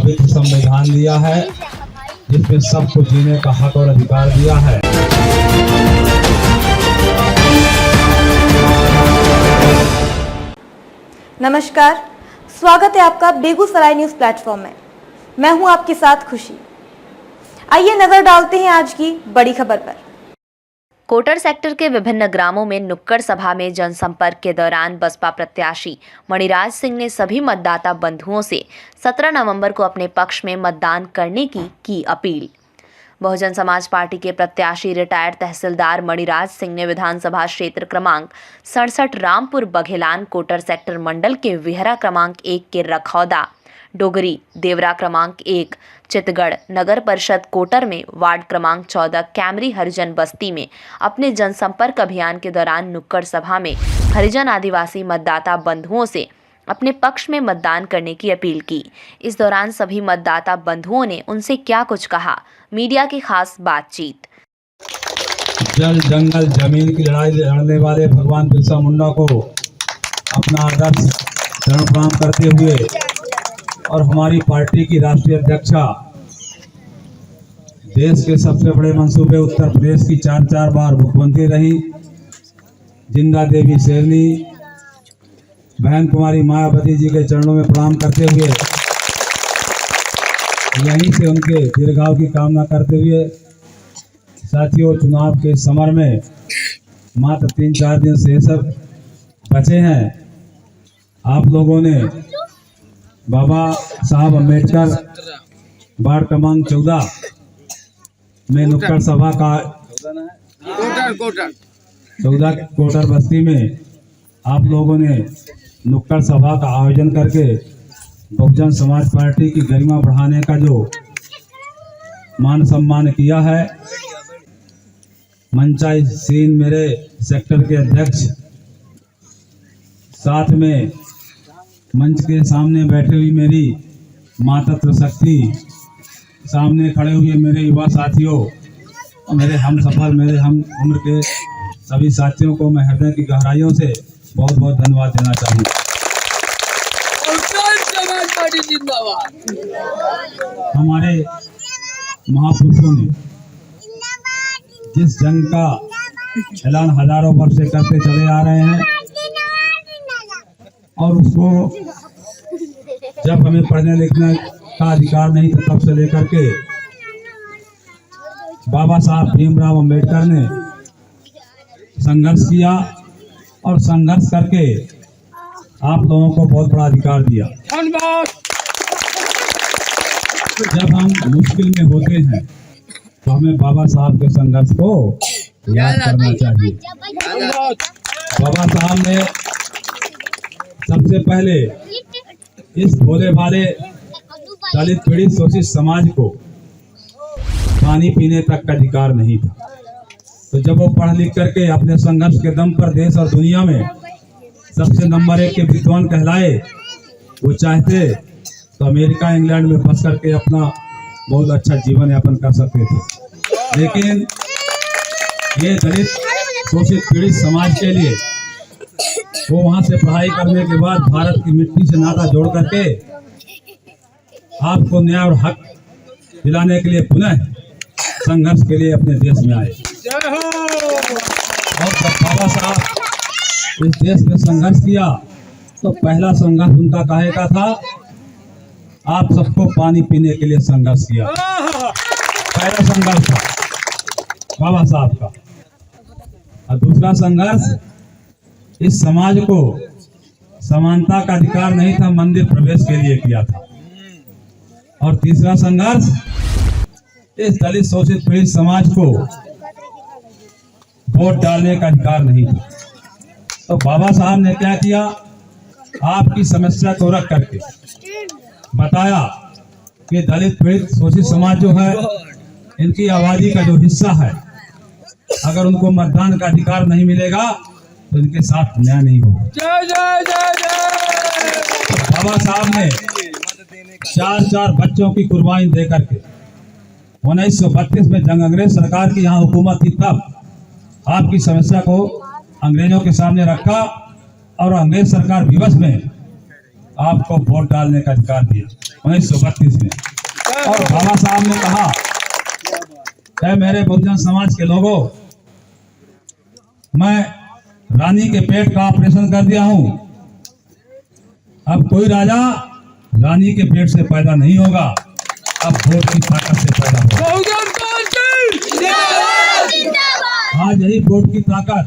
पवित्र संविधान दिया है, जिसमें सबको जीने का हक और अधिकार दिया है। नमस्कार, स्वागत है आपका बेगूसराय न्यूज प्लेटफॉर्म में। मैं हूं आपके साथ खुशी। आइए नजर डालते हैं आज की बड़ी खबर पर। कोटर सेक्टर के विभिन्न ग्रामों में नुक्कड़ सभा में जनसंपर्क के दौरान बसपा प्रत्याशी मणिराज सिंह ने सभी मतदाता बंधुओं से 17 नवंबर को अपने पक्ष में मतदान करने की अपील। बहुजन समाज पार्टी के प्रत्याशी रिटायर्ड तहसीलदार मणिराज सिंह ने विधानसभा क्षेत्र क्रमांक 67 रामपुर बघेलान कोटर सेक्टर मंडल के विहरा क्रमांक 1 के रखौदा डोगरी देवरा क्रमांक 1 चितगढ़ नगर परिषद कोटर में वार्ड क्रमांक 14 कैमरी हरिजन बस्ती में अपने जनसंपर्क अभियान के दौरान नुक्कड़ सभा में हरिजन आदिवासी मतदाता बंधुओं से अपने पक्ष में मतदान करने की अपील की। इस दौरान सभी मतदाता बंधुओं ने उनसे क्या कुछ कहा, मीडिया की खास बातचीत। जल जंगल जमीन की लड़ाई लड़ने वाले भगवान बिरसा मुंडा को अपना आदर्श चरण प्रणाम करते हुए और हमारी पार्टी की राष्ट्रीय अध्यक्षा, देश के सबसे बड़े मंसूबे उत्तर प्रदेश की 4 बार मुख्यमंत्री रही जिंदा देवी शेरनी बहन कुमारी मायावती जी के चरणों में प्रणाम करते हुए यहीं से उनके दीर्घायु की कामना करते हुए, साथियों, चुनाव के समर में मात्र 3-4 दिन से सब बचे हैं। आप लोगों ने बाबा साहब अम्बेडकर वार्ड क्रमांक 14 में नुक्कड़ सभा का 14 कोटर बस्ती में आप लोगों ने नुक्कड़ सभा का आयोजन करके बहुजन समाज पार्टी की गरिमा बढ़ाने का जो मान सम्मान किया है। मंचाई सीन मेरे सेक्टर के अध्यक्ष, साथ में मंच के सामने बैठे हुई मेरी मातृ शक्ति, सामने खड़े हुए मेरे युवा साथियों, मेरे हम सफर, मेरे हम उम्र के सभी साथियों को मैं हृदय की गहराइयों से बहुत बहुत धन्यवाद देना चाहूँगा। हमारे महापुरुषों ने जिस जंग का ऐलान हजारों वर्ष से करते चले आ रहे हैं और उसको जब हमें पढ़ने लिखने का अधिकार नहीं था तब से लेकर के बाबा साहब भीमराव अंबेडकर ने संघर्ष किया और संघर्ष करके आप लोगों को बहुत बड़ा अधिकार दिया। जब हम मुश्किल में होते हैं तो हमें बाबा साहब के संघर्ष को याद करना चाहिए। बाबा साहब ने सबसे पहले इस भोले भाले दलित पीड़ित शोषित समाज को पानी पीने तक का अधिकार नहीं था, तो जब वो पढ़ लिख करके अपने संघर्ष के दम पर देश और दुनिया में सबसे नंबर 1 के विद्वान कहलाए, वो चाहते तो अमेरिका इंग्लैंड में फंस करके अपना बहुत अच्छा जीवन यापन कर सकते थे, लेकिन ये दलित शोषित पीड़ित समाज के लिए वो वहां से पढ़ाई करने के बाद भारत की मिट्टी से नाता जोड़ करके आपको न्याय और हक दिलाने के लिए पुनः संघर्ष के लिए अपने देश में आए। और जब बाबा साहब इस देश में संघर्ष किया तो पहला संघर्ष उनका काहे का था, आप सबको पानी पीने के लिए संघर्ष किया। पहला संघर्ष था बाबा साहब का। और दूसरा संघर्ष इस समाज को समानता का अधिकार नहीं था, मंदिर प्रवेश के लिए किया था। और तीसरा संघर्ष इस दलित शोषित पीड़ित समाज को वोट डालने का अधिकार नहीं था। तो बाबा साहब ने क्या किया, आपकी समस्या को रख करके बताया कि दलित पीड़ित शोषित समाज जो है, इनकी आबादी का जो हिस्सा है, अगर उनको मतदान का अधिकार नहीं मिलेगा तो इनके साथ न्याय नहीं होगा। तो बाबा साहब ने 4 बच्चों की कुर्बानी दे करके 1932 में जंग अंग्रेज सरकार की यहाँ हुकूमत थी, तब आपकी समस्या को अंग्रेजों के सामने रखा और अंग्रेज सरकार विवश में आपको वोट डालने का अधिकार दिया 1932 में। और बाबा साहब ने कहा, ऐ मेरे बहुजन समाज के लोगों, मैं रानी के पेट का ऑपरेशन कर दिया हूं। अब कोई राजा रानी के पेट से पैदा नहीं होगा, अब वोट की ताकत से पैदा होगा। आज यही वोट की ताकत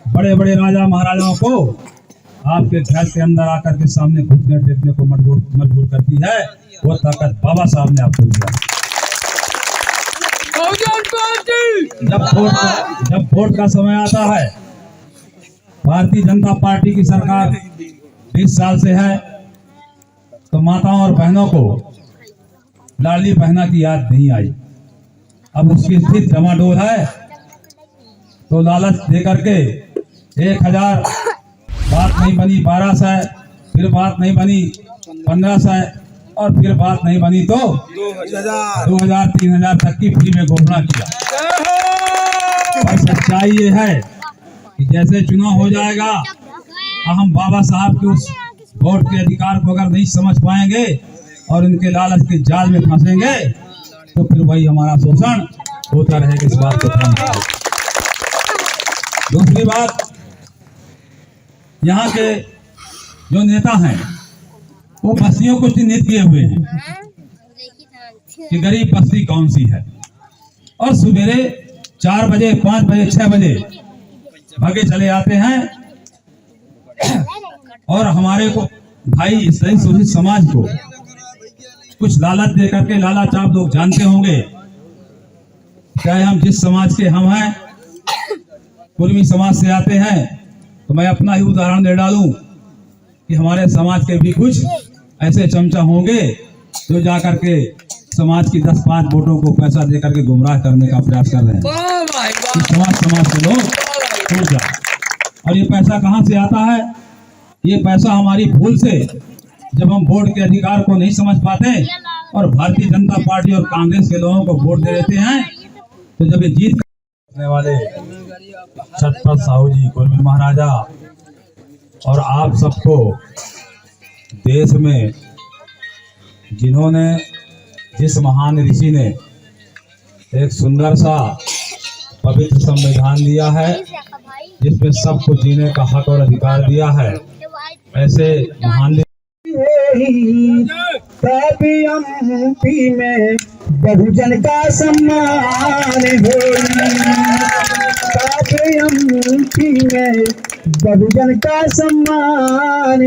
बड़े बड़े राजा महाराजाओं को आपके घर के अंदर आकर के सामने घुटने टेकने को मजबूर करती है। वो ताकत बाबा साहब ने आपको दिया। जब वोट का समय आता है, भारतीय जनता पार्टी की सरकार 20 साल से है, तो माताओं और बहनों को लाडली बहना की याद नहीं आई। अब उसकी स्थिति डमाडोल है, तो लालच देकर के 1000 बात नहीं बनी 1200, फिर बात नहीं बनी 1500, और फिर बात नहीं बनी तो 2000 3000 तक की फ्री में घोषणा किया। और सच्चाई ये है कि जैसे चुनाव हो जाएगा, हम बाबा साहब के उस वोट के अधिकार को अगर नहीं समझ पाएंगे और इनके लालच के जाल में फंसेंगे, तो फिर वही हमारा शोषण होता रहेगा। इस बात को ध्यान रखें। दूसरी बात, यहाँ के जो नेता हैं वो बस्तियों को चिन्हित किए हुए हैं कि गरीब बस्ती कौन सी है, और सवेरे 4 बजे 5 बजे 6 बजे भागे चले आते हैं और हमारे को भाई इस सही शोषित समाज को कुछ लालच दे करके, लालच आप लोग जानते होंगे, चाहे हम जिस समाज के हम हैं, कुर्मी समाज से आते हैं, तो मैं अपना ही उदाहरण दे डालूं कि हमारे समाज के भी कुछ ऐसे चमचा होंगे जो जाकर के समाज की 10-5 वोटों को पैसा दे करके गुमराह करने का प्रयास कर रहे हैं। समाज के लोग छूट जाए। और ये पैसा कहाँ से आता है? ये पैसा हमारी भूल से, जब हम वोट के अधिकार को नहीं समझ पाते और भारतीय जनता पार्टी और कांग्रेस के लोगों को वोट दे देते हैं, तो जब ये जीत करने वाले छत्रपति साहू जी, कुर्मी महाराजा और आप सबको देश में जिन्होंने, जिस महान ऋषि ने एक सुंदर सा पवित्र संविधान दिया है जिसमें सबको जीने का हक और अधिकार दिया है, ऐसे महान एमपी में बहुजन का सम्मान एमपी में बहुजन का सम्मान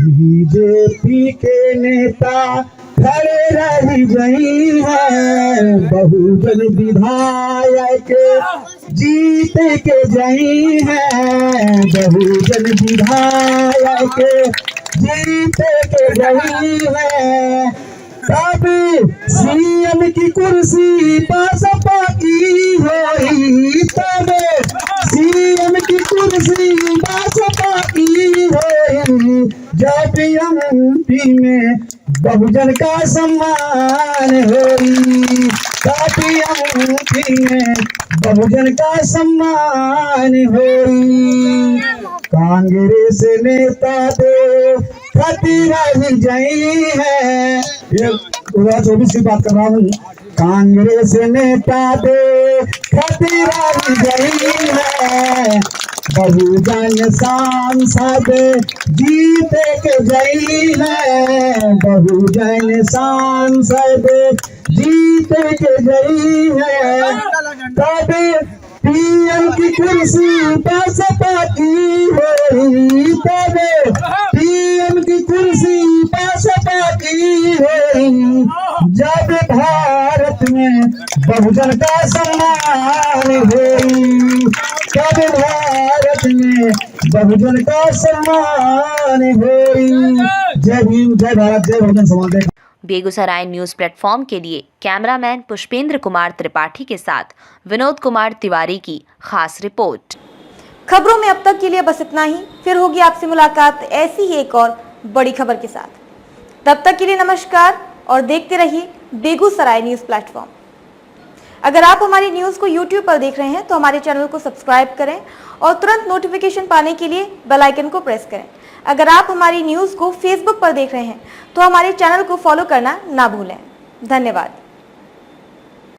बीजेपी के नेता खड़े रह गई है, बहुजन विधायक जीत के गई है, बहुजन विधायक जीत के गई है। तब सीएम की कुर्सी बसपा की होई, तब सीएम की कुर्सी बसपा की होई, जब एमपी में बहुजन का सम्मान होई, तब एमपी में बहुजन का सम्मान होई। कांग्रेस नेता दे खतरा ही गई है, ये 2024 की बात कर रहा हूँ। कांग्रेस नेता दे खतरा ही गई है, बहुजन सांसद जीत के गई है, बहुजन सांसद जीत के गई है। तब पीएम की कुर्सी बसपा की होई, तब पीएम की कुर्सी बसपा की होई, जब भारत में बहुजन का सम्मान होई, तब भारत में बहुजन का सम्मान होई। जय भीम, जय भारत, जय बहुजन समाज। बेगूसराय न्यूज प्लेटफॉर्म के लिए कैमरामैन पुष्पेंद्र कुमार त्रिपाठी के साथ विनोद कुमार तिवारी की खास रिपोर्ट। खबरों में अब तक के लिए बस इतना ही। फिर होगी आपसे मुलाकात ऐसी ही एक और बड़ी खबर के साथ। तब तक के लिए नमस्कार और देखते रहिए बेगूसराय न्यूज प्लेटफॉर्म। अगर आप हमारी न्यूज़ को YouTube पर देख रहे हैं तो हमारे चैनल को सब्सक्राइब करें और तुरंत नोटिफिकेशन पाने के लिए बेल आइकन को प्रेस करें। अगर आप हमारी न्यूज़ को Facebook पर देख रहे हैं तो हमारे चैनल को फॉलो करना ना भूलें। धन्यवाद।